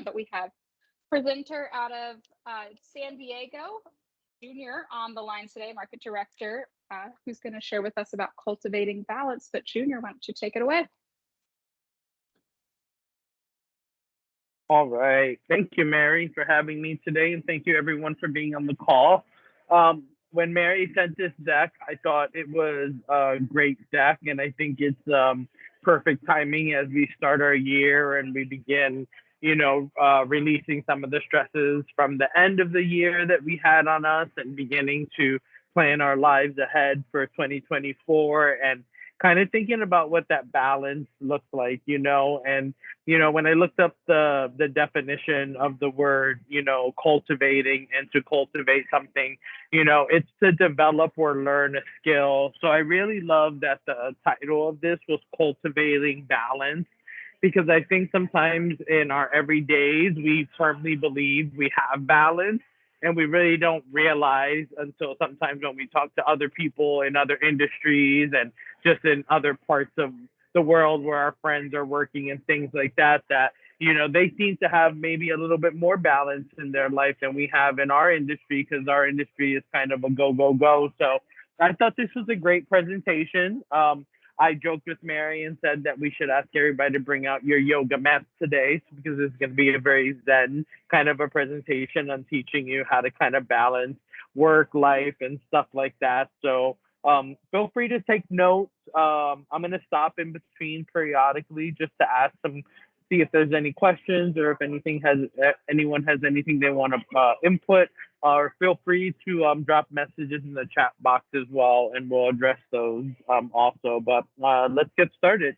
But we have presenter out of San Diego, Junior, on the line today, market director, who's going to share with us about cultivating balance. But Junior, why don't you take it away? All right. Thank you, Mary, for having me today. And thank you, everyone, for being on the call. When Mary sent this deck, I thought it was a great deck. And I think it's perfect timing as we start our year and we begin, releasing some of the stresses from the end of the year that we had on us and beginning to plan our lives ahead for 2024 and kind of thinking about what that balance looks like, and when I looked up the definition of the word, cultivating and to cultivate something, it's to develop or learn a skill. So I really love that the title of this was cultivating balance because I think sometimes in our everydays we firmly believe we have balance and we really don't realize until sometimes when we talk to other people in other industries and just in other parts of the world where our friends are working and things like that they seem to have maybe a little bit more balance in their life than we have in our industry because our industry is kind of a go go go. So I thought this was a great presentation. I joked with Mary and said that we should ask everybody to bring out your yoga mats today because it's going to be a very zen kind of a presentation on teaching you how to kind of balance work life and stuff like that. So feel free to take notes. I'm going to stop in between periodically just to ask some, see if there's any questions or if anyone has anything they want to input. Or feel free to drop messages in the chat box as well, and we'll address those also. But let's get started.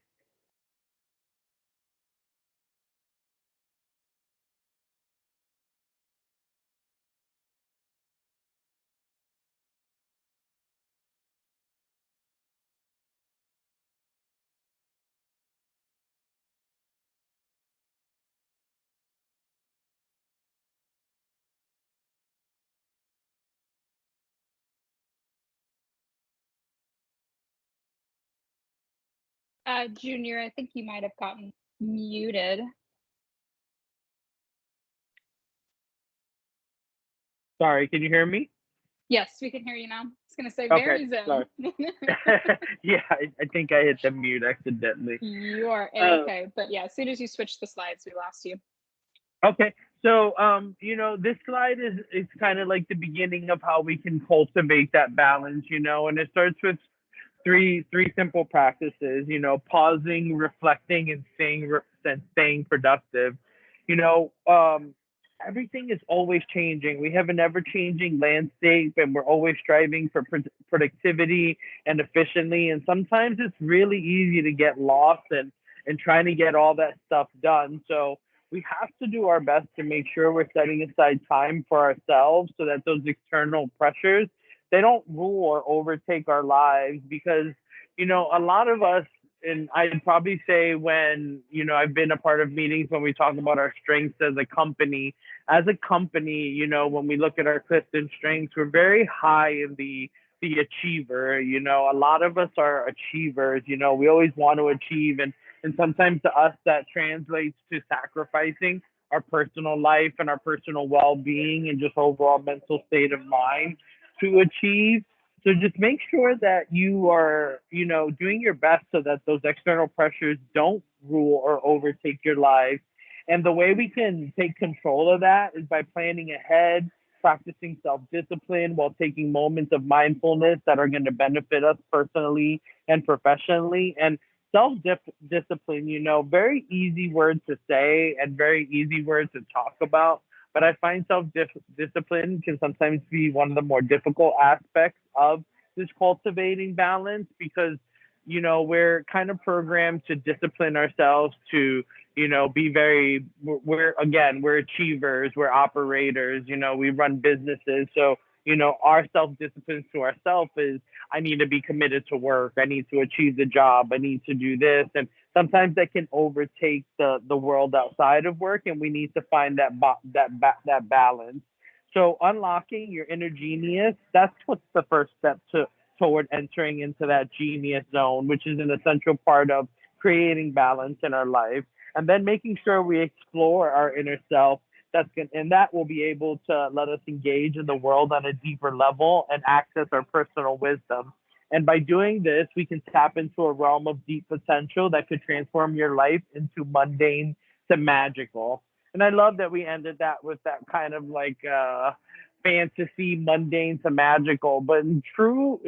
Junior, I think you might have gotten muted. Sorry, can you hear me? Yes, we can hear you now. It's going to say Okay, very zen. sorry. Yeah, I think I hit the mute accidentally. You are okay. But yeah, as soon as you switch the slides, we lost you. Okay, so this slide is kind of like the beginning of how we can cultivate that balance, and it starts with three simple practices, pausing, reflecting, and staying productive. You know, um, Everything is always changing. We have an ever changing landscape, and we're always striving for productivity and efficiently. And sometimes it's really easy to get lost and trying to get all that stuff done. So we have to do our best to make sure we're setting aside time for ourselves so that those external pressures they don't rule or overtake our lives because a lot of us, and I'd probably say when I've been a part of meetings when we talk about our strengths as a company, when we look at our Clifton strengths, we're very high in the achiever. A lot of us are achievers. We always want to achieve, and sometimes to us that translates to sacrificing our personal life and our personal well-being and just overall mental state of mind to achieve. So just make sure that you are, doing your best so that those external pressures don't rule or overtake your life. And the way we can take control of that is by planning ahead, practicing self-discipline while taking moments of mindfulness that are going to benefit us personally and professionally. And self-discipline, very easy word to say and very easy word to talk about. But I find self-discipline can sometimes be one of the more difficult aspects of this cultivating balance because, we're kind of programmed to discipline ourselves to, be very, we're achievers, we're operators, we run businesses. So, our self-discipline to ourselves is I need to be committed to work. I need to achieve the job. I need to do this. And sometimes that can overtake the world outside of work, and we need to find that balance. So unlocking your inner genius, that's what's the first step toward entering into that genius zone, which is an essential part of creating balance in our life. and then making sure we explore our inner self. And that will be able to let us engage in the world on a deeper level and access our personal wisdom. And by doing this, we can tap into a realm of deep potential that could transform your life into mundane to magical. And I love that we ended that with that kind of like fantasy, mundane to magical. But in true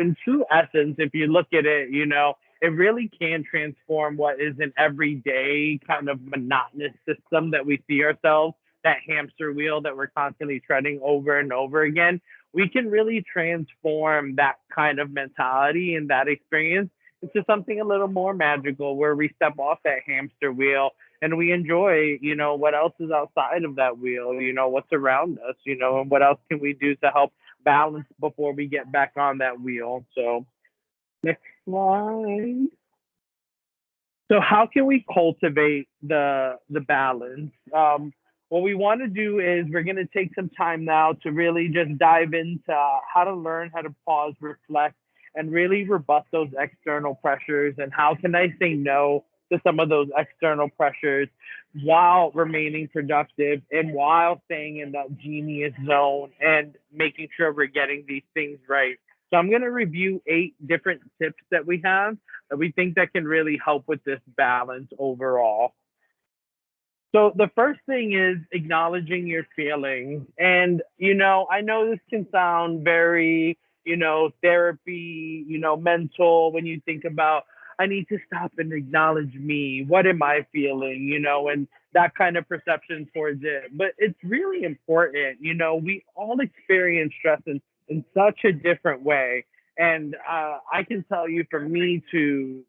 essence, if you look at it, it really can transform what is an everyday kind of monotonous system that we see ourselves, that hamster wheel that we're constantly treading over and over again. We can really transform that kind of mentality and that experience into something a little more magical where we step off that hamster wheel and we enjoy, what else is outside of that wheel, what's around us, and what else can we do to help balance before we get back on that wheel. So next slide. So how can we cultivate the balance? What we want to do is we're going to take some time now to really just dive into how to learn how to pause, reflect, and really rebut those external pressures. And how can I say no to some of those external pressures while remaining productive and while staying in that genius zone and making sure we're getting these things right. So I'm going to review 8 different tips that we have that we think that can really help with this balance overall. So the first thing is acknowledging your feelings. And, I know this can sound very, therapy, mental when you think about, I need to stop and acknowledge me. What am I feeling? And that kind of perception towards it. But it's really important. We all experience stress in such a different way. And I can tell you for me to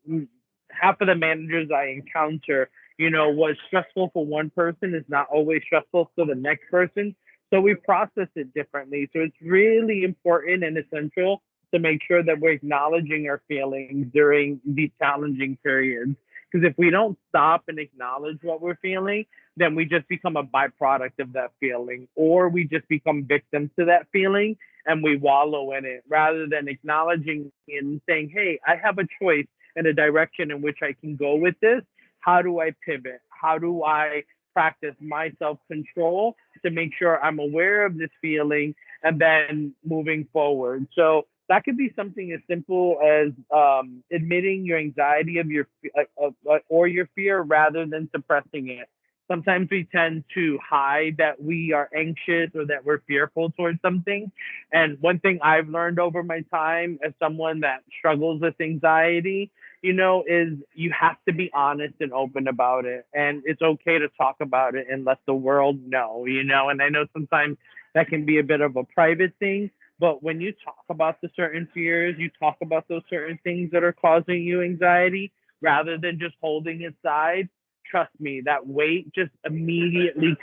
half of the managers I encounter, what's stressful for one person is not always stressful for the next person. So we process it differently. So it's really important and essential to make sure that we're acknowledging our feelings during these challenging periods. Because if we don't stop and acknowledge what we're feeling, then we just become a byproduct of that feeling, or we just become victims to that feeling and we wallow in it rather than acknowledging and saying, hey, I have a choice and a direction in which I can go with this. How do I pivot? How do I practice my self control to make sure I'm aware of this feeling and then moving forward? So that could be something as simple as admitting your anxiety of or your fear rather than suppressing it. Sometimes we tend to hide that we are anxious or that we're fearful towards something. And one thing I've learned over my time as someone that struggles with anxiety, is you have to be honest and open about it. And it's okay to talk about it and let the world know, And I know sometimes that can be a bit of a private thing, but when you talk about the certain fears, you talk about those certain things that are causing you anxiety rather than just holding it aside. Trust me, that weight just immediately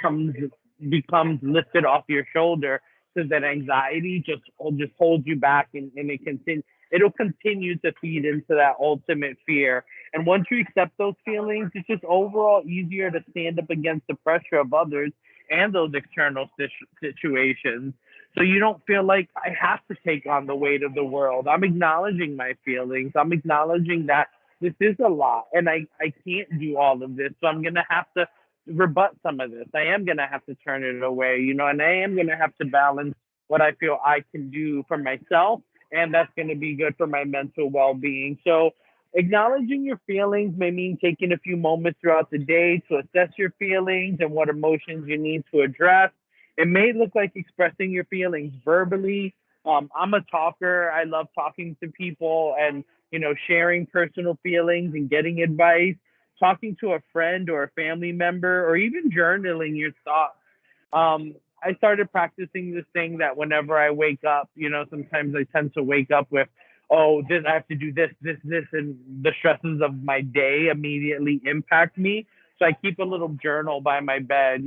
becomes lifted off your shoulder so that anxiety just holds you back and it'll continue to feed into that ultimate fear. And once you accept those feelings, it's just overall easier to stand up against the pressure of others and those external situations. So you don't feel like I have to take on the weight of the world. I'm acknowledging my feelings. I'm acknowledging that this is a lot and I can't do all of this. So I'm going to have to rebut some of this. I am going to have to turn it away, and I am going to have to balance what I feel I can do for myself. And that's going to be good for my mental well being. So acknowledging your feelings may mean taking a few moments throughout the day to assess your feelings and what emotions you need to address. It may look like expressing your feelings verbally. I'm a talker. I love talking to people and, sharing personal feelings and getting advice, talking to a friend or a family member, or even journaling your thoughts. I started practicing this thing that whenever I wake up, sometimes I tend to wake up with, oh, this I have to do this, and the stresses of my day immediately impact me. So I keep a little journal by my bed.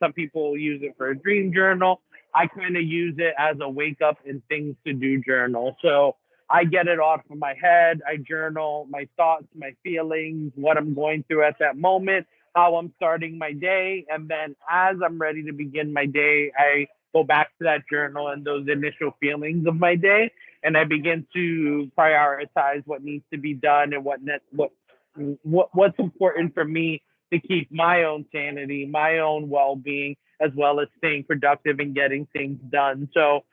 Some people use it for a dream journal. I kind of use it as a wake up and things to do journal. So I get it off of my head. I journal my thoughts, my feelings, what I'm going through at that moment, how I'm starting my day. And then as I'm ready to begin my day, I go back to that journal and those initial feelings of my day. And I begin to prioritize what needs to be done and what's important for me to keep my own sanity, my own well being, as well as staying productive and getting things done. So,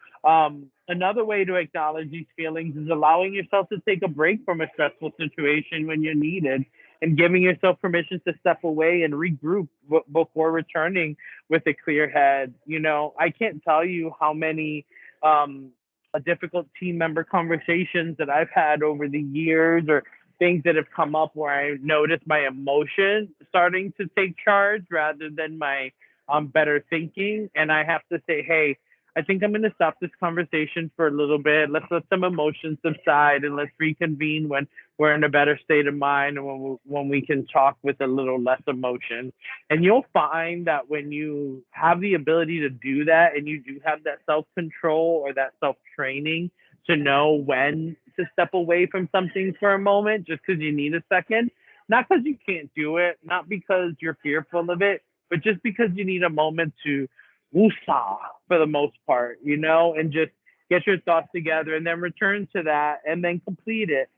another way to acknowledge these feelings is allowing yourself to take a break from a stressful situation when you're needed and giving yourself permission to step away and regroup before returning with a clear head. I can't tell you how many um, difficult team member conversations that I've had over the years or things that have come up where I notice my emotion starting to take charge rather than my better thinking. And I have to say, hey, I think I'm going to stop this conversation for a little bit. Let's let some emotions subside and let's reconvene when we're in a better state of mind and when we can talk with a little less emotion. And you'll find that when you have the ability to do that and you do have that self control or that self training to know when to step away from something for a moment just because you need a second, not because you can't do it, not because you're fearful of it, but just because you need a moment to woosah for the most part, and just get your thoughts together and then return to that and then complete it.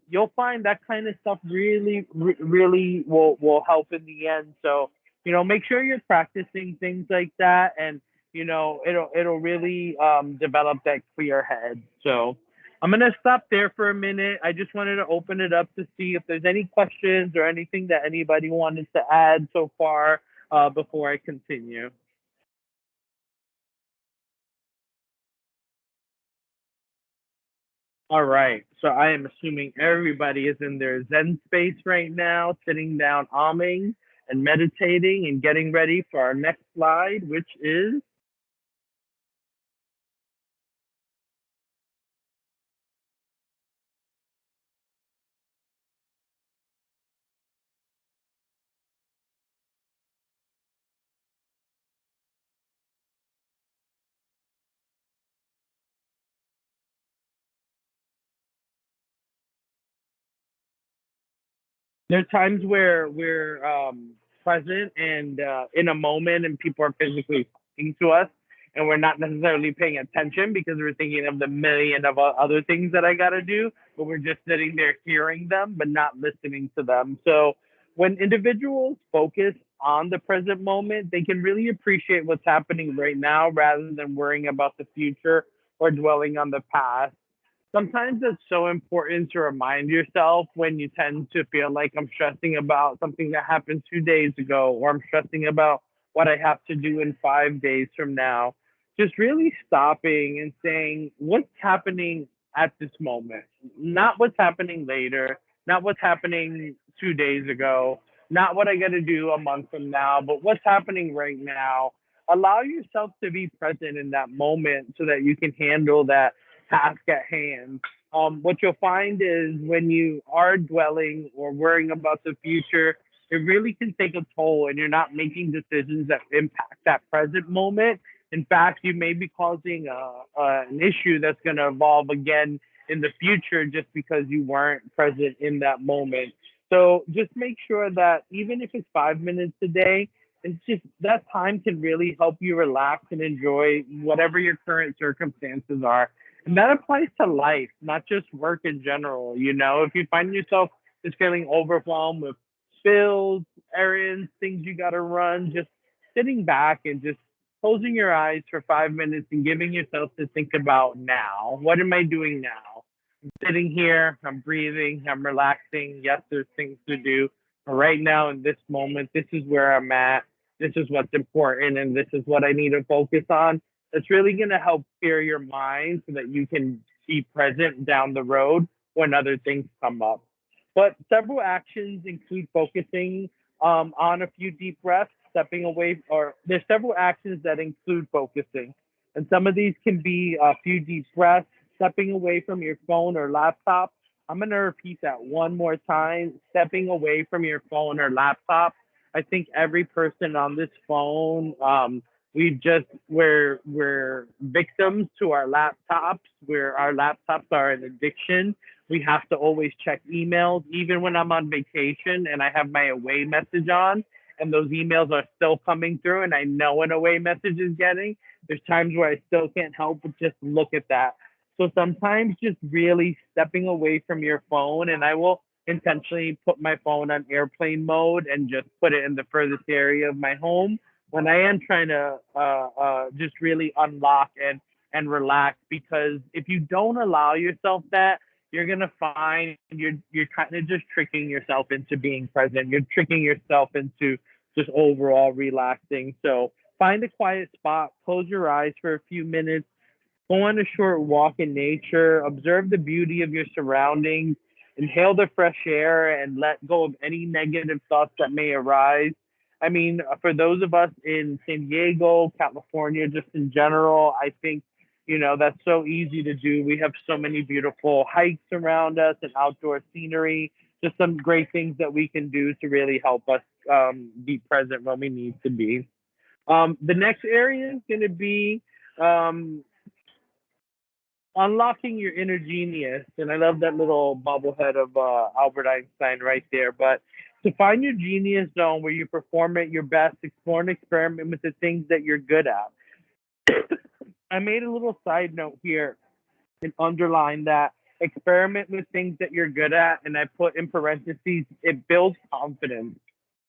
You'll find that kind of stuff really, really will help in the end. So, make sure you're practicing things like that, and it'll really develop that clear head. So, I'm gonna stop there for a minute. I just wanted to open it up to see if there's any questions or anything that anybody wanted to add so far before I continue. All right. So I am assuming everybody is in their Zen space right now, sitting down, alming and meditating and getting ready for our next slide, which is there are times where we're present and in a moment and people are physically speaking to us and we're not necessarily paying attention because we're thinking of the million of other things that I got to do, but we're just sitting there hearing them but not listening to them. So when individuals focus on the present moment, they can really appreciate what's happening right now rather than worrying about the future or dwelling on the past. Sometimes it's so important to remind yourself when you tend to feel like I'm stressing about something that happened 2 days ago, or I'm stressing about what I have to do in 5 days from now. Just really stopping and saying, what's happening at this moment? Not what's happening later, not what's happening 2 days ago, not what I got to do a month from now, but what's happening right now. Allow yourself to be present in that moment so that you can handle that task at hand. What you'll find is when you are dwelling or worrying about the future, it really can take a toll and you're not making decisions that impact that present moment. In fact, you may be causing an issue that's going to evolve again in the future just because you weren't present in that moment. So just make sure that even if it's 5 minutes a day, it's just that time can really help you relax and enjoy whatever your current circumstances are. And that applies to life, not just work in general. If you find yourself just feeling overwhelmed with bills, errands, things you got to run, just sitting back and just closing your eyes for 5 minutes and giving yourself to think about now. What am I doing now? Sitting here, I'm breathing, I'm relaxing. Yes, there's things to do. But right now, in this moment, this is where I'm at. This is what's important, and this is what I need to focus on. It's really going to help clear your mind so that you can be present down the road when other things come up. But several actions include focusing on a few deep breaths, stepping away, or there's several actions that include focusing. And some of these can be a few deep breaths, stepping away from your phone or laptop. I'm going to repeat that one more time. Stepping away from your phone or laptop. I think every person on this phone, we're victims to our laptops, where our laptops are an addiction. We have to always check emails, even when I'm on vacation and I have my away message on, and those emails are still coming through, and I know an away message is getting. There's times where I still can't help but just look at that. So sometimes just really stepping away from your phone, and I will intentionally put my phone on airplane mode and just put it in the furthest area of my home when I am trying to just really unlock and relax. Because if you don't allow yourself that, you're gonna find you're kind of just tricking yourself into being present. You're tricking yourself into just overall relaxing. So find a quiet spot, close your eyes for a few minutes, go on a short walk in nature, observe the beauty of your surroundings, inhale the fresh air, and let go of any negative thoughts that may arise. I mean, for those of us in San Diego, California, just in general, I think, that's so easy to do. We have so many beautiful hikes around us and outdoor scenery, just some great things that we can do to really help us be present when we need to be. The next area is going to be um, unlocking your inner genius. And I love that little bobblehead of Albert Einstein right there. But to find your genius zone where you perform at your best, explore and experiment with the things that you're good at. I made a little side note here and underline that experiment with things that you're good at. And I put in parentheses, it builds confidence.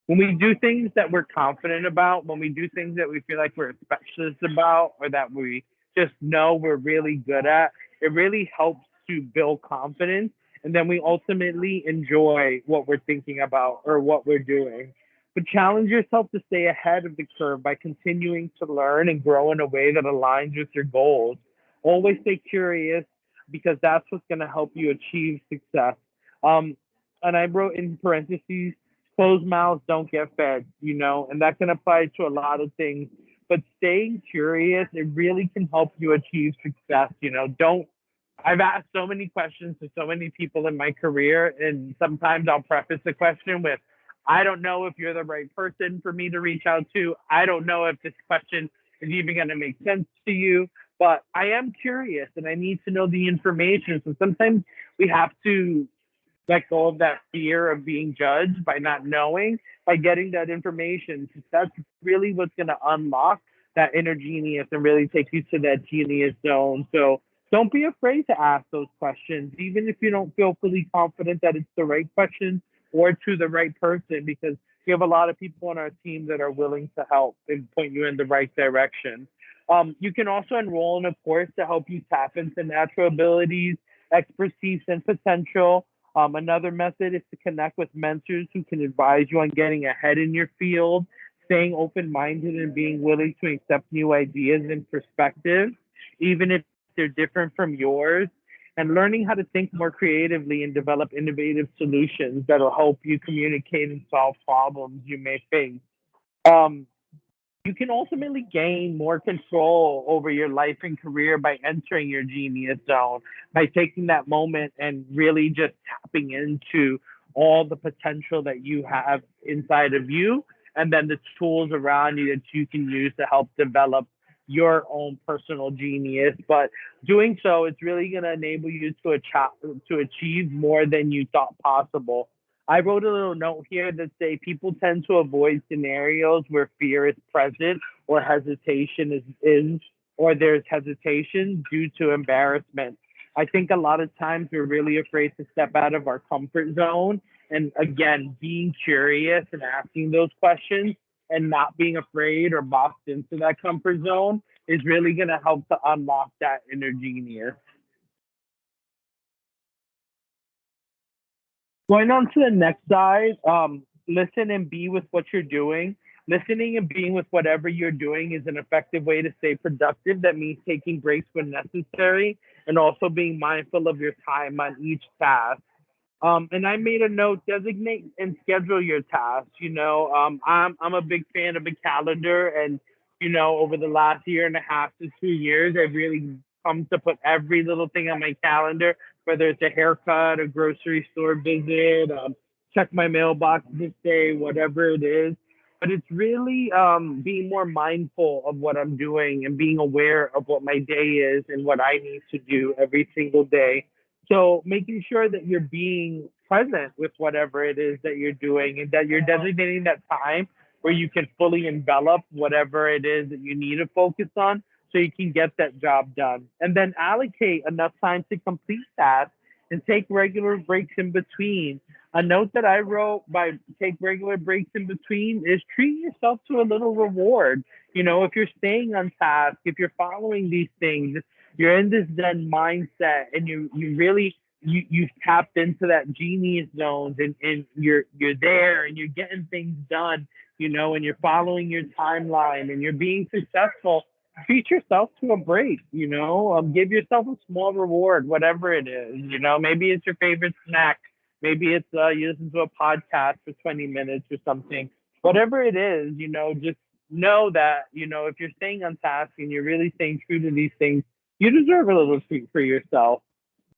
When we do things that we're confident about, when we do things that we feel like we're specialists about, or that we just know we're really good at, it really helps to build confidence. And then we ultimately enjoy what we're thinking about or what we're doing. But challenge yourself to stay ahead of the curve by continuing to learn and grow in a way that aligns with your goals. Always stay curious because that's what's going to help you achieve success. Um, and I wrote in parentheses, closed mouths don't get fed, and that can apply to a lot of things. But staying curious, it really can help you achieve success. Don't I've asked so many questions to so many people in my career, and sometimes I'll preface the question with, I don't know if you're the right person for me to reach out to. I don't know if this question is even going to make sense to you, but I am curious and I need to know the information. So sometimes we have to let go of that fear of being judged by not knowing, by getting that information. That's really what's going to unlock that inner genius and really take you to that genius zone. So don't be afraid to ask those questions, even if you don't feel fully confident that it's the right question or to the right person, because we have a lot of people on our team that are willing to help and point you in the right direction. You can also enroll in a course to help you tap into natural abilities, expertise, and potential. Another method is to connect with mentors who can advise you on getting ahead in your field, staying open minded, and being willing to accept new ideas and perspectives, even if they're different from yours, and learning how to think more creatively and develop innovative solutions that'll help you communicate and solve problems you may face. Um, you can ultimately gain more control over your life and career by entering your genius zone, by taking that moment and really just tapping into all the potential that you have inside of you, and then the tools around you that you can use to help develop your own personal genius. But doing so, it's really going to enable you to achieve more than you thought possible. I wrote a little note here that say people tend to avoid scenarios where fear is present or hesitation is or there's hesitation due to embarrassment. I think a lot of times we're really afraid to step out of our comfort zone. And again, being curious and asking those questions and not being afraid or boxed into that comfort zone is really going to help to unlock that inner genius. Going on to the next side, listen and be with what you're doing. Listening and being with whatever you're doing is an effective way to stay productive. That means taking breaks when necessary and also being mindful of your time on each task. And I made a note: designate and schedule your tasks. I'm a big fan of a calendar, and over the last year and a half to 2 years, I've really come to put every little thing on my calendar, whether it's a haircut, a grocery store visit, check my mailbox this day, whatever it is. But it's really being more mindful of what I'm doing and being aware of what my day is and what I need to do every single day, so making sure that you're being present with whatever it is that you're doing and that you're designating that time where you can fully envelop whatever it is that you need to focus on so you can get that job done. And then allocate enough time to complete tasks and take regular breaks in between. A note that I wrote by take regular breaks in between is treat yourself to a little reward. You know, if you're staying on task, if you're following these things, you're in this Zen mindset and you really you've tapped into that genius zones and you're there and you're getting things done, you know, and you're following your timeline and you're being successful, treat yourself to a break, you know, give yourself a small reward, whatever it is, you know, maybe it's your favorite snack. Maybe it's you listen to a podcast for 20 minutes or something. Whatever it is, you know, just know that, you know, if you're staying on task and you're really staying true to these things, you deserve a little treat for yourself.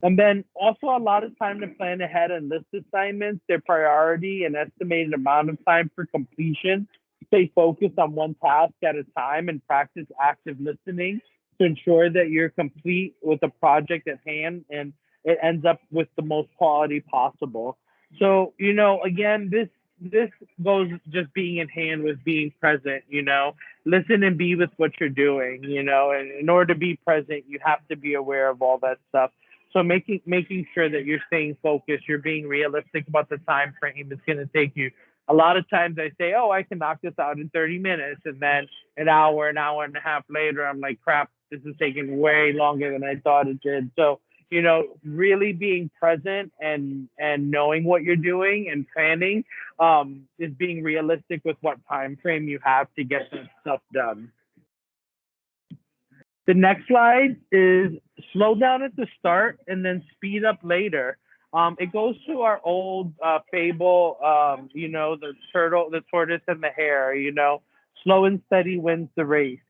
And then also a lot of time to plan ahead and list assignments, their priority and estimated amount of time for completion. Stay focused on one task at a time and practice active listening to ensure that you're complete with the project at hand and it ends up with the most quality possible. So, you know, again, this goes just being in hand with being present, you know. Listen and be with what you're doing, you know, and in order to be present, you have to be aware of all that stuff. So making sure that you're staying focused, you're being realistic about the time frame it's going to take you. A lot of times I say, oh, I can knock this out in 30 minutes, and then an hour and a half later, I'm like, crap, this is taking way longer than I thought it did. So you know, really being present and knowing what you're doing and planning is being realistic with what time frame you have to get that stuff done. The next slide is slow down at the start and then speed up later. It goes to our old fable, you know, the turtle, the tortoise, and the hare. You know, slow and steady wins the race.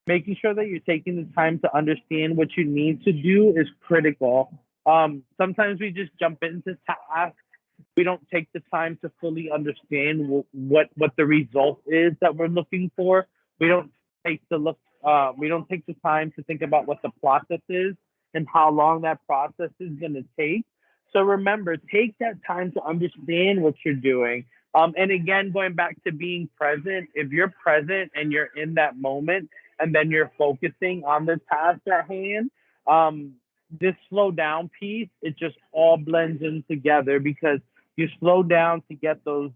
Making sure that you're taking the time to understand what you need to do is critical. Sometimes we just jump into tasks. We don't take the time to fully understand what the result is that we're looking for. We don't we don't take the time to think about what the process is and how long that process is going to take. So remember, take that time to understand what you're doing. And again, going back to being present, if you're present and you're in that moment and then you're focusing on the task at hand, um, this slow down piece, it just all blends in together because you slow down to get those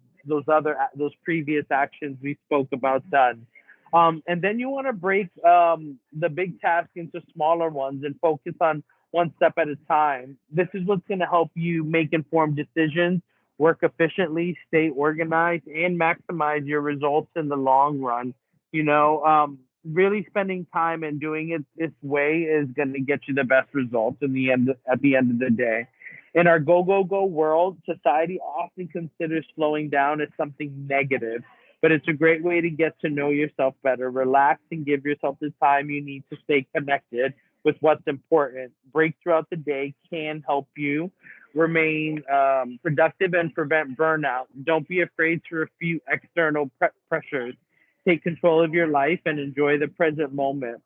previous actions we spoke about done. And then you want to break the big task into smaller ones and focus on one step at a time. This is what's going to help you make informed decisions, work efficiently, stay organized, and maximize your results in the long run. You know, really spending time and doing it this way is going to get you the best results in the end at the end of the day. In our go go go world, society often considers slowing down as something negative, but it's a great way to get to know yourself better. Relax and give yourself the time you need to stay connected with what's important. Breaks throughout the day can help you remain productive and prevent burnout. Don't be afraid to refute external pressures. Take control of your life and enjoy the present moment.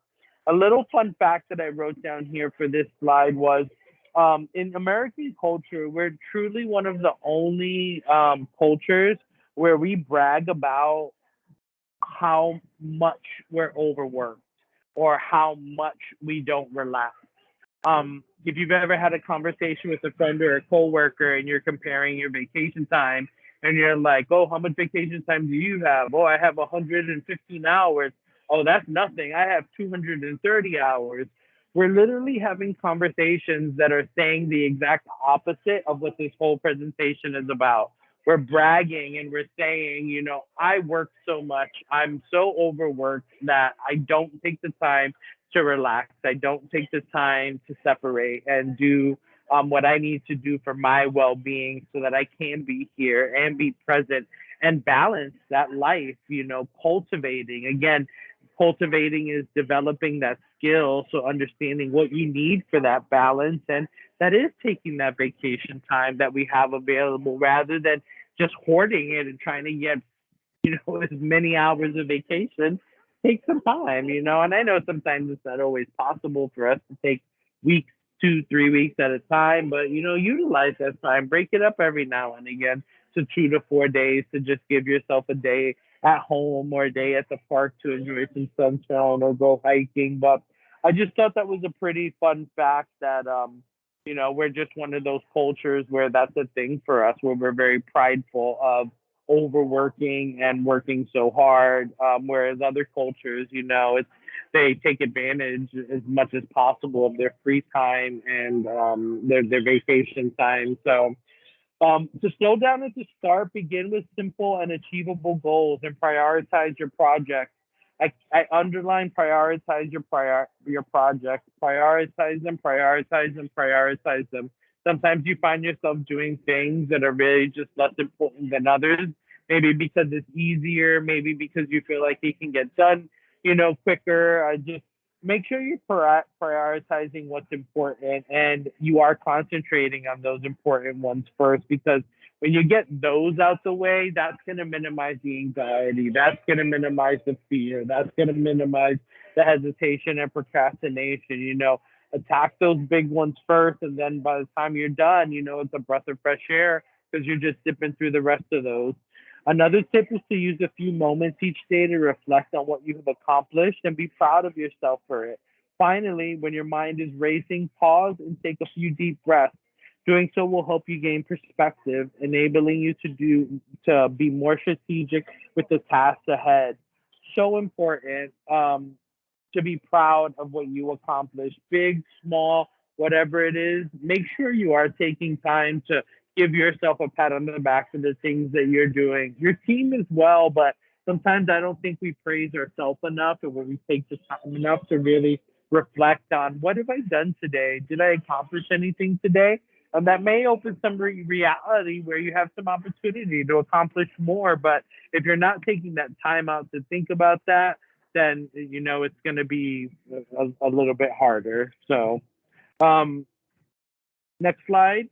A little fun fact that I wrote down here for this slide was in American culture, we're truly one of the only cultures where we brag about how much we're overworked or how much we don't relax. If you've ever had a conversation with a friend or a coworker and you're comparing your vacation time and you're like, oh, how much vacation time do you have? Oh, I have 115 hours. Oh, that's nothing. I have 230 hours. We're literally having conversations that are saying the exact opposite of what this whole presentation is about. We're bragging and we're saying, you know, I work so much. I'm so overworked that I don't take the time to relax. I don't take the time to separate and do what I need to do for my well being so that I can be here and be present and balance that life, you know, cultivating. Again, cultivating is developing that skill. So understanding what you need for that balance. And that is taking that vacation time that we have available rather than just hoarding it and trying to get you know, as many hours of vacation, take some time, you know. And I know sometimes it's not always possible for us to take weeks, 2, 3 weeks at a time, but you know, utilize that time, break it up every now and again to 2 to 4 days to just give yourself a day at home or a day at the park to enjoy some sunshine or go hiking. But I just thought that was a pretty fun fact that We're just one of those cultures where that's a thing for us, where we're very prideful of overworking and working so hard. Whereas other cultures, it's they take advantage as much as possible of their free time and their vacation time. So to slow down at the start, begin with simple and achievable goals and prioritize your projects. I underline prioritize your projects. Prioritize them, prioritize them. Sometimes you find yourself doing things that are really just less important than others. Maybe because it's easier, maybe because you feel like it can get done, quicker. Just make sure you're prioritizing what's important and you are concentrating on those important ones first, because when you get those out the way, that's going to minimize the anxiety, that's going to minimize the fear, that's going to minimize the hesitation and procrastination. Attack those big ones first, and then by the time you're done, it's a breath of fresh air because you're just dipping through the rest of those. Another tip is to use a few moments each day to reflect on what you have accomplished and be proud of yourself for it. Finally, when your mind is racing, pause and take a few deep breaths. Doing so will help you gain perspective, enabling you to be more strategic with the tasks ahead. So important. To be proud of what you accomplish, big, small, whatever it is. Make sure you are taking time to give yourself a pat on the back for the things that you're doing. Your team as well, but sometimes I don't think we praise ourselves enough, and when we take the time enough to really reflect on what have I done today? Did I accomplish anything today? And that may open some reality where you have some opportunity to accomplish more. But if you're not taking that time out to think about that, then it's going to be a little bit harder. So, um, next slide.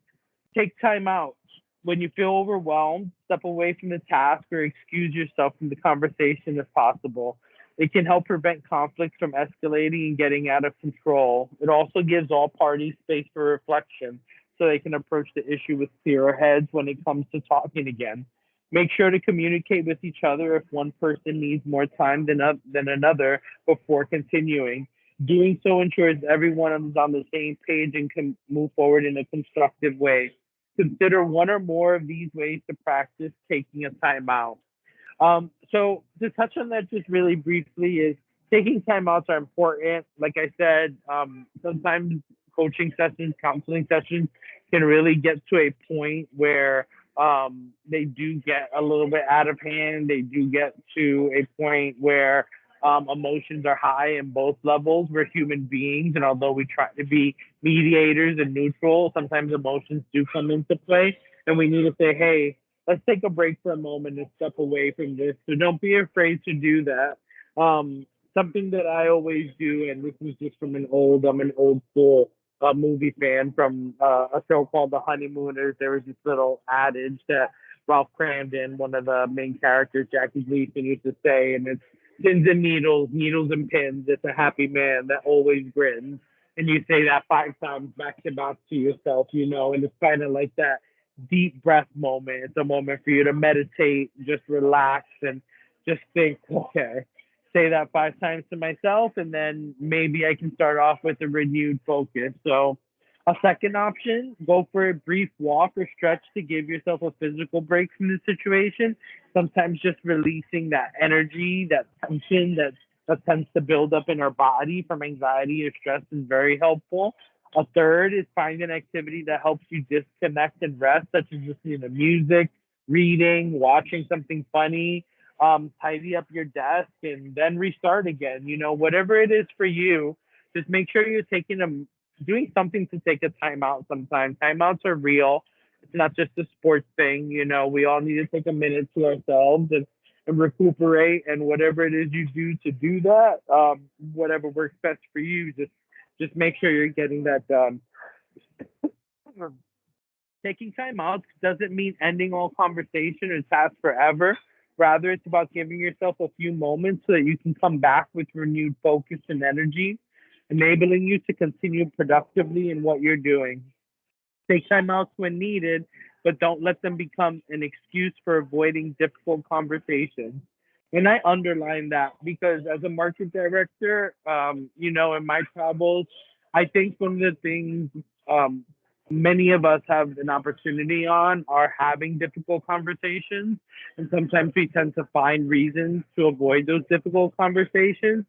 Take time out. When you feel overwhelmed, step away from the task or excuse yourself from the conversation if possible. It can help prevent conflicts from escalating and getting out of control. It also gives all parties space for reflection so they can approach the issue with clearer heads when it comes to talking again. Make sure to communicate with each other if one person needs more time than another before continuing. Doing so ensures everyone is on the same page and can move forward in a constructive way. Consider one or more of these ways to practice taking a time out. So to touch on that just really briefly is taking timeouts are important. Like I said, sometimes coaching sessions, counseling sessions can really get to a point where they do get a little bit out of hand. They do get to a point where emotions are high in both levels. We're human beings, and although we try to be mediators and neutral, sometimes emotions do come into play, and we need to say, "Hey, let's take a break for a moment and step away from this." So don't be afraid to do that. Something that I always do, and this is just from I'm an old school movie fan from a show called The Honeymooners. There was this little adage that Ralph Cramden, one of the main characters, Jackie Gleason, used to say, and it's pins and needles, needles and pins. It's a happy man that always grins. And you say that 5 times back to back to yourself, and it's kind of like that deep breath moment. It's a moment for you to meditate, just relax, and just think, okay, say that 5 times to myself, and then maybe I can start off with a renewed focus. So, a second option, go for a brief walk or stretch to give yourself a physical break from the situation. Sometimes just releasing that energy, that tension that tends to build up in our body from anxiety or stress is very helpful. A third is find an activity that helps you disconnect and rest, such as listening to music, reading, watching something funny, tidy up your desk, and then restart again. Whatever it is for you, just make sure you're doing something to take a timeout sometimes. Timeouts are real. It's not just a sports thing. We all need to take a minute to ourselves and recuperate, and whatever it is you do to do that, whatever works best for you, just make sure you're getting that done. Taking time out doesn't mean ending all conversation or tasks forever. Rather, it's about giving yourself a few moments so that you can come back with renewed focus and energy, enabling you to continue productively in what you're doing. Take time outs when needed, but don't let them become an excuse for avoiding difficult conversations. And I underline that because as a market director, in my travels, I think one of the things many of us have an opportunity on are having difficult conversations. And sometimes we tend to find reasons to avoid those difficult conversations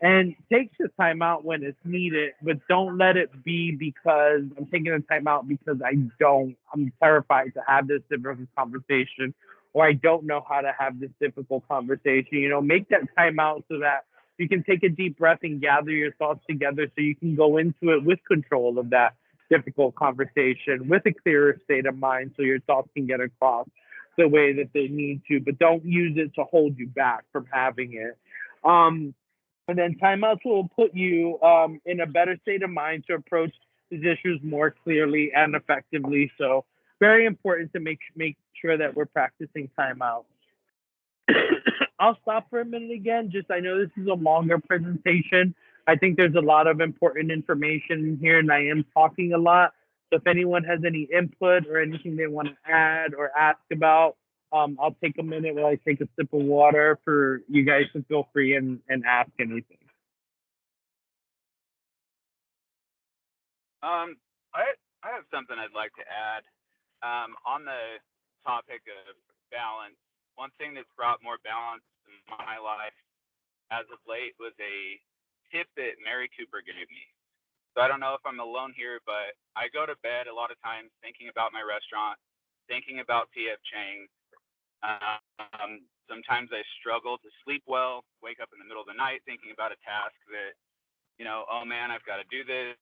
and take the time out when it's needed, but don't let it be because I'm taking the time out because I'm terrified to have this difficult conversation or I don't know how to have this difficult conversation. Make that time out so that you can take a deep breath and gather your thoughts together so you can go into it with control of that difficult conversation with a clearer state of mind so your thoughts can get across the way that they need to, but don't use it to hold you back from having it. Um, and then timeouts will put you in a better state of mind to approach these issues more clearly and effectively. So very important to make sure that we're practicing timeouts. I'll stop for a minute again. Just I know this is a longer presentation. I think there's a lot of important information in here, and I am talking a lot. So if anyone has any input or anything they want to add or ask about, I'll take a minute while I take a sip of water for you guys to feel free and ask anything. I have something I'd like to add. On the topic of balance, one thing that's brought more balance in my life as of late was a tip that Mary Cooper gave me. So I don't know if I'm alone here, but I go to bed a lot of times thinking about my restaurant, thinking about PF Chang. Sometimes I struggle to sleep well, wake up in the middle of the night thinking about a task that, oh man, I've got to do this,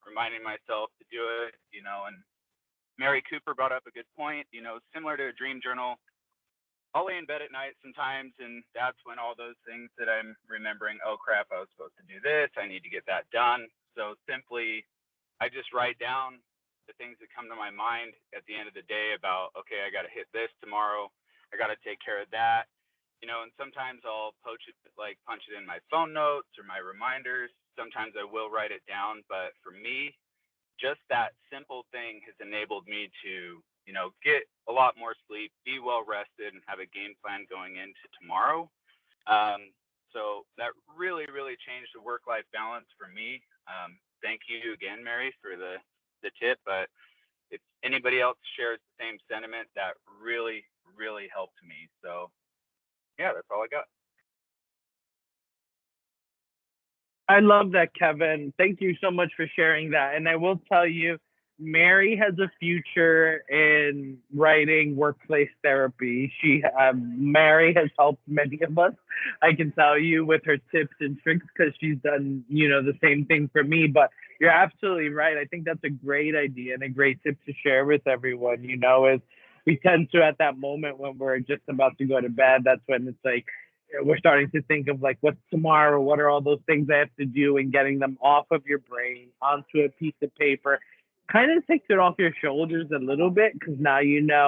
reminding myself to do it, and Mary Cooper brought up a good point, similar to a dream journal. I'll lay in bed at night sometimes, and that's when all those things that I'm remembering, oh crap, I was supposed to do this, I need to get that done. So simply, I just write down the things that come to my mind at the end of the day about, okay, I got to hit this tomorrow, I got to take care of that, and sometimes I'll punch it in my phone notes or my reminders. Sometimes I will write it down, but for me, just that simple thing has enabled me to, get a lot more sleep, be well rested, and have a game plan going into tomorrow. So that really, really changed the work-life balance for me. Thank you again, Mary, for the tip. But if anybody else shares the same sentiment, that really, really helped me. So yeah, that's all I got. I love that, Kevin. Thank you so much for sharing that. And I will tell you, Mary has a future in writing workplace therapy. Mary has helped many of us. I can tell you with her tips and tricks because she's done, the same thing for me. But you're absolutely right. I think that's a great idea and a great tip to share with everyone. Is we tend to at that moment when we're just about to go to bed. That's when it's like we're starting to think of like what's tomorrow, what are all those things I have to do, and getting them off of your brain onto a piece of paper kind of takes it off your shoulders a little bit because now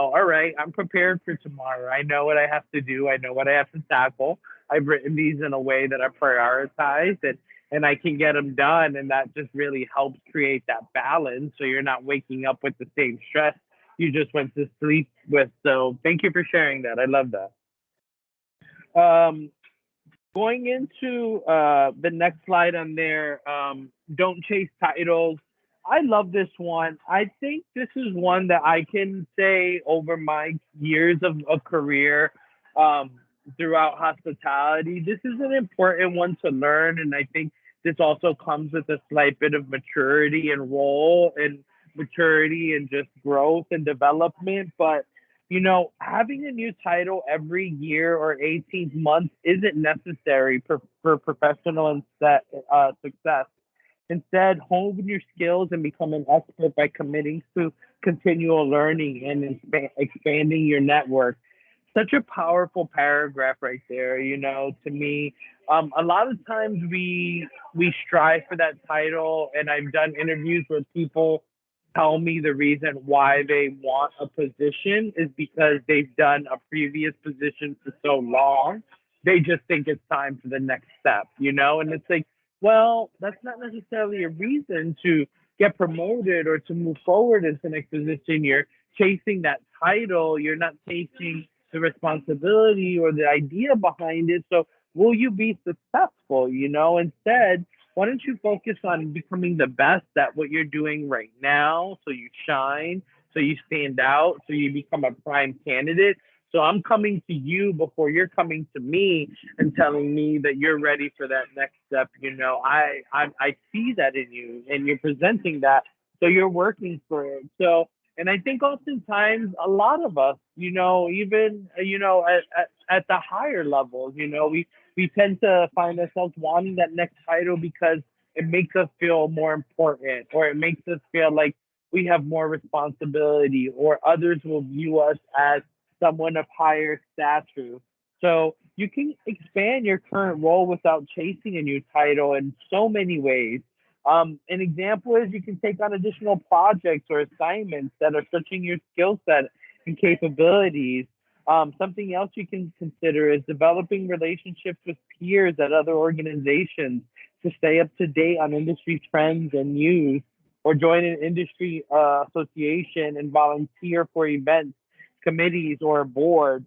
all right, I'm prepared for tomorrow. I know what I have to do. I know what I have to tackle. I've written these in a way that I prioritize and I can get them done. And that just really helps create that balance. So you're not waking up with the same stress you just went to sleep with. So thank you for sharing that. I love that. Um, Going into the next slide on there, don't chase titles. I love this one. I think this is one that I can say over my years of a career um, throughout hospitality. This is an important one to learn, and I think this also comes with a slight bit of maturity and role and maturity and just growth and development. But having a new title every year or 18 months isn't necessary for professional and success. Instead, hone your skills and become an expert by committing to continual learning and expanding your network. Such a powerful paragraph right there, to me. A lot of times we strive for that title, and I've done interviews where people tell me the reason why they want a position is because they've done a previous position for so long. They just think it's time for the next step, and it's like, well, that's not necessarily a reason to get promoted or to move forward into the next position. You're chasing that title, you're not chasing the responsibility or the idea behind it. So will you be successful? Instead, why don't you focus on becoming the best at what you're doing right now so you shine, so you stand out, so you become a prime candidate. So I'm coming to you before you're coming to me and telling me that you're ready for that next step. I see that in you and you're presenting that. So you're working for it. So, and I think oftentimes a lot of us, even, at the higher levels, we tend to find ourselves wanting that next title because it makes us feel more important, or it makes us feel like we have more responsibility, or others will view us as someone of higher stature. So you can expand your current role without chasing a new title in so many ways. An example is you can take on additional projects or assignments that are stretching your skill set and capabilities. Something else you can consider is developing relationships with peers at other organizations to stay up to date on industry trends and news, or join an industry association and volunteer for events, committees, or a board.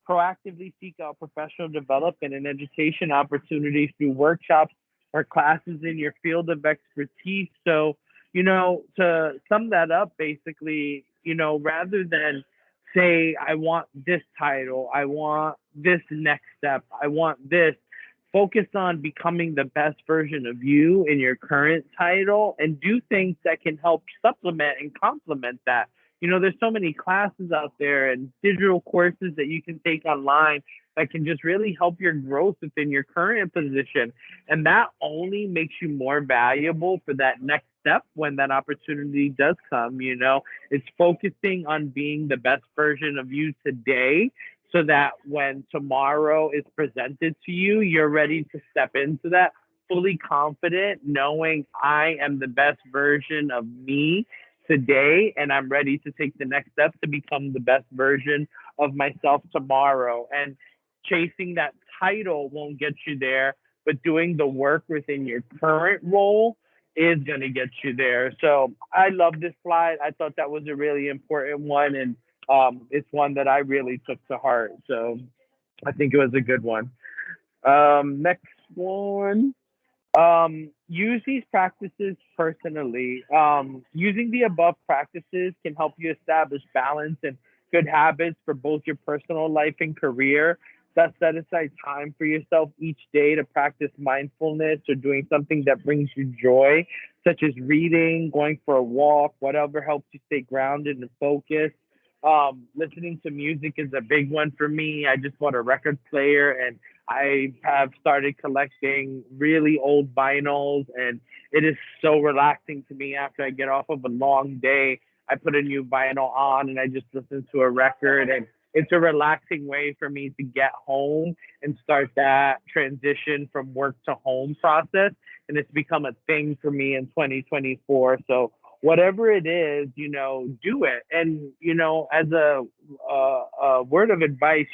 Proactively seek out professional development and education opportunities through workshops or classes in your field of expertise. So, to sum that up, basically, rather than say, I want this title, I want this next step, I want this, focus on becoming the best version of you in your current title and do things that can help supplement and complement that. There's so many classes out there and digital courses that you can take online that can just really help your growth within your current position. And that only makes you more valuable for that next step when that opportunity does come. It's focusing on being the best version of you today so that when tomorrow is presented to you, you're ready to step into that fully confident, knowing I am the best version of me today, and I'm ready to take the next step to become the best version of myself tomorrow. And chasing that title won't get you there, but doing the work within your current role is going to get you there. So I love this slide. I thought that was a really important one, and it's one that I really took to heart. So I think it was a good one. Next one. Use these practices personally. Using the above practices can help you establish balance and good habits for both your personal life and career. Thus, set aside time for yourself each day to practice mindfulness or doing something that brings you joy, such as reading, going for a walk, whatever helps you stay grounded and focused. Listening to music is a big one for me. I just bought a record player and I have started collecting really old vinyls, and it is so relaxing to me after I get off of a long day. I put a new vinyl on and I just listen to a record, and it's a relaxing way for me to get home and start that transition from work to home process. And it's become a thing for me in 2024. So whatever it is, do it. And, as a word of advice,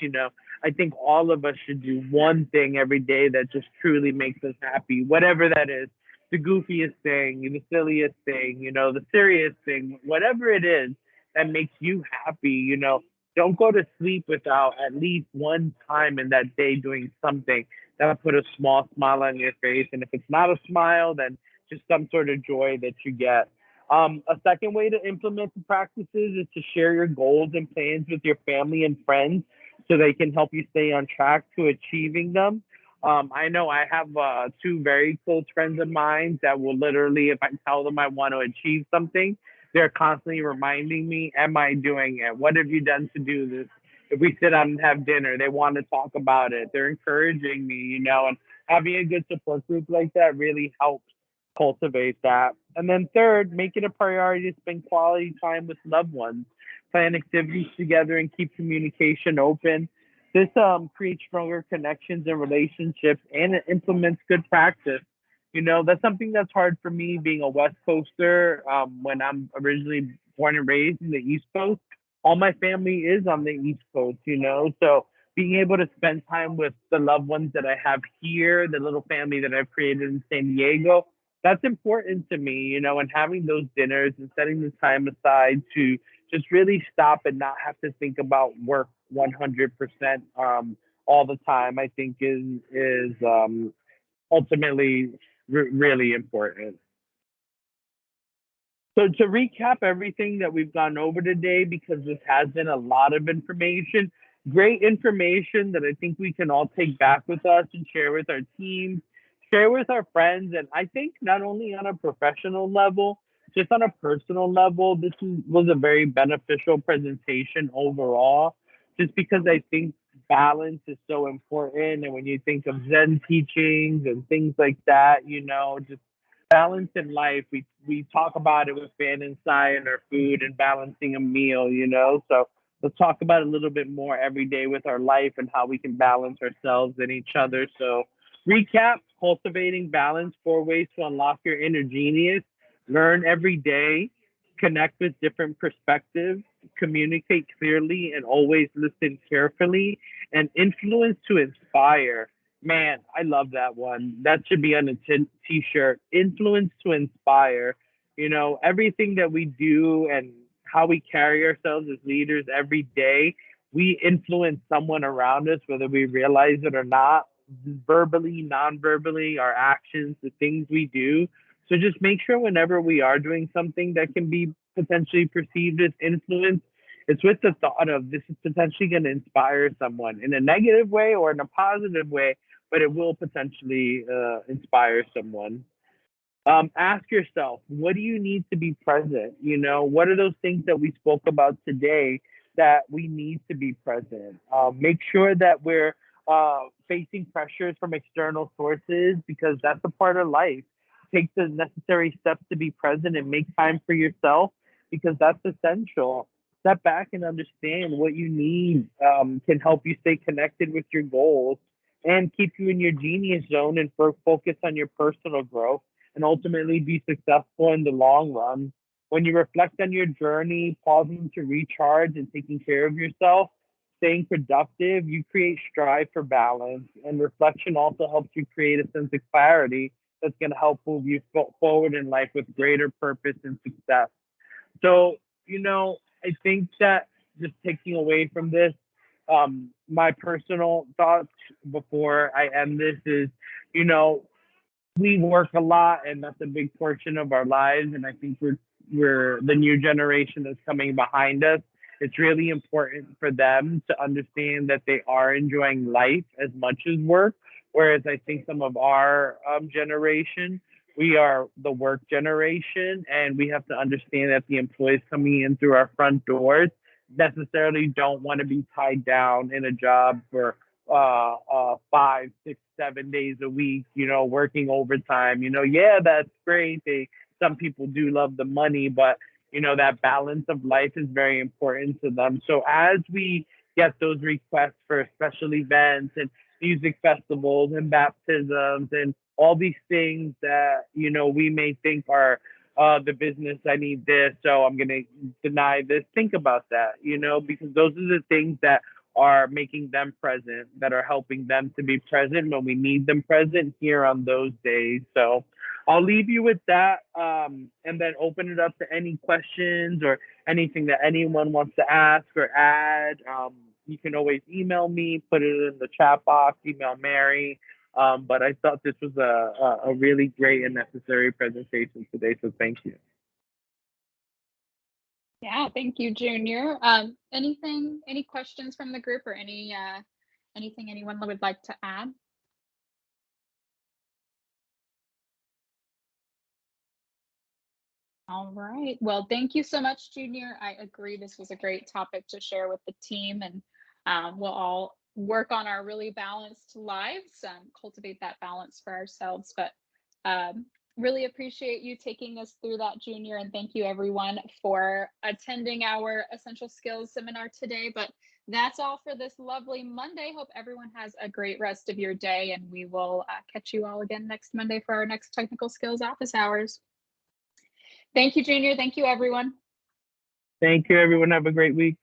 I think all of us should do one thing every day that just truly makes us happy, whatever that is. The goofiest thing, the silliest thing, the serious thing, whatever it is that makes you happy, don't go to sleep without at least one time in that day doing something that will put a small smile on your face. And if it's not a smile, then just some sort of joy that you get. A second way to implement the practices is to share your goals and plans with your family and friends so they can help you stay on track to achieving them. I know I have two very close friends of mine that will literally, if I tell them I want to achieve something, they're constantly reminding me, am I doing it? What have you done to do this? If we sit down and have dinner, they want to talk about it. They're encouraging me, and having a good support group like that really helps cultivate that. And then third, make it a priority to spend quality time with loved ones, plan activities together, and keep communication open. This creates stronger connections and relationships, and it implements good practice. That's something that's hard for me being a West Coaster. When I'm originally born and raised in the East Coast, all my family is on the East Coast, so being able to spend time with the loved ones that I have here, the little family that I've created in San Diego, that's important to me, and having those dinners and setting the time aside to just really stop and not have to think about work 100% all the time, I think is ultimately really important. So to recap everything that we've gone over today, because this has been a lot of information, great information that I think we can all take back with us and share with our teams, share with our friends. And I think not only on a professional level, just on a personal level, was a very beneficial presentation overall, just because I think balance is so important. And when you think of Zen teachings and things like that, just balance in life. We talk about it with Fan Inside and our food and balancing a meal. So let's talk about it a little bit more every day with our life and how we can balance ourselves and each other. So recap, cultivating balance, 4 ways to unlock your inner genius, learn every day, connect with different perspectives, communicate clearly and always listen carefully, and influence to inspire. Man, I love that one. That should be on a t-shirt. Influence to inspire. Everything that we do and how we carry ourselves as leaders every day, we influence someone around us, whether we realize it or not, verbally, non-verbally, our actions, the things we do. So just make sure whenever we are doing something that can be potentially perceived as influence, it's with the thought of this is potentially going to inspire someone in a negative way or in a positive way, but it will potentially inspire someone. Ask yourself, what do you need to be present? What are those things that we spoke about today that we need to be present? Make sure that we're facing pressures from external sources, because that's a part of life. Take the necessary steps to be present and make time for yourself, because that's essential. Step back and understand what you need can help you stay connected with your goals and keep you in your genius zone and focus on your personal growth and ultimately be successful in the long run. When you reflect on your journey, pausing to recharge and taking care of yourself, staying productive, you create strive for balance. And reflection also helps you create a sense of clarity that's going to help move you forward in life with greater purpose and success. So, I think that just taking away from this, my personal thoughts before I end this is, you know, we work a lot and that's a big portion of our lives, and I think we're the new generation that's coming behind us. It's really important for them to understand that they are enjoying life as much as work, whereas I think some of our generation, we are the work generation, and we have to understand that the employees coming in through our front doors necessarily don't want to be tied down in a job for 5, 6, 7 days a week, working overtime. Yeah, that's great. Some people do love the money, but that balance of life is very important to them. So as we get those requests for special events and music festivals and baptisms and all these things that, we may think are the business, I need this, so I'm going to deny this. Think about that, because those are the things that are making them present, that are helping them to be present when we need them present here on those days. So I'll leave you with that, and then open it up to any questions or anything that anyone wants to ask or add. You can always email me, put it in the chat box, email Mary. But I thought this was a really great and necessary presentation today, so thank you. Yeah, thank you, Junior. Any questions from the group or anything anyone would like to add? All right. Well, thank you so much, Junior. I agree. This was a great topic to share with the team, and we'll all work on our really balanced lives, cultivate that balance for ourselves. But really appreciate you taking us through that, Junior, and thank you everyone for attending our Essential Skills seminar today. But that's all for this lovely Monday. Hope everyone has a great rest of your day, and we will catch you all again next Monday for our next Technical Skills office hours. Thank you, Junior. Thank you, everyone. Thank you, everyone. Have a great week.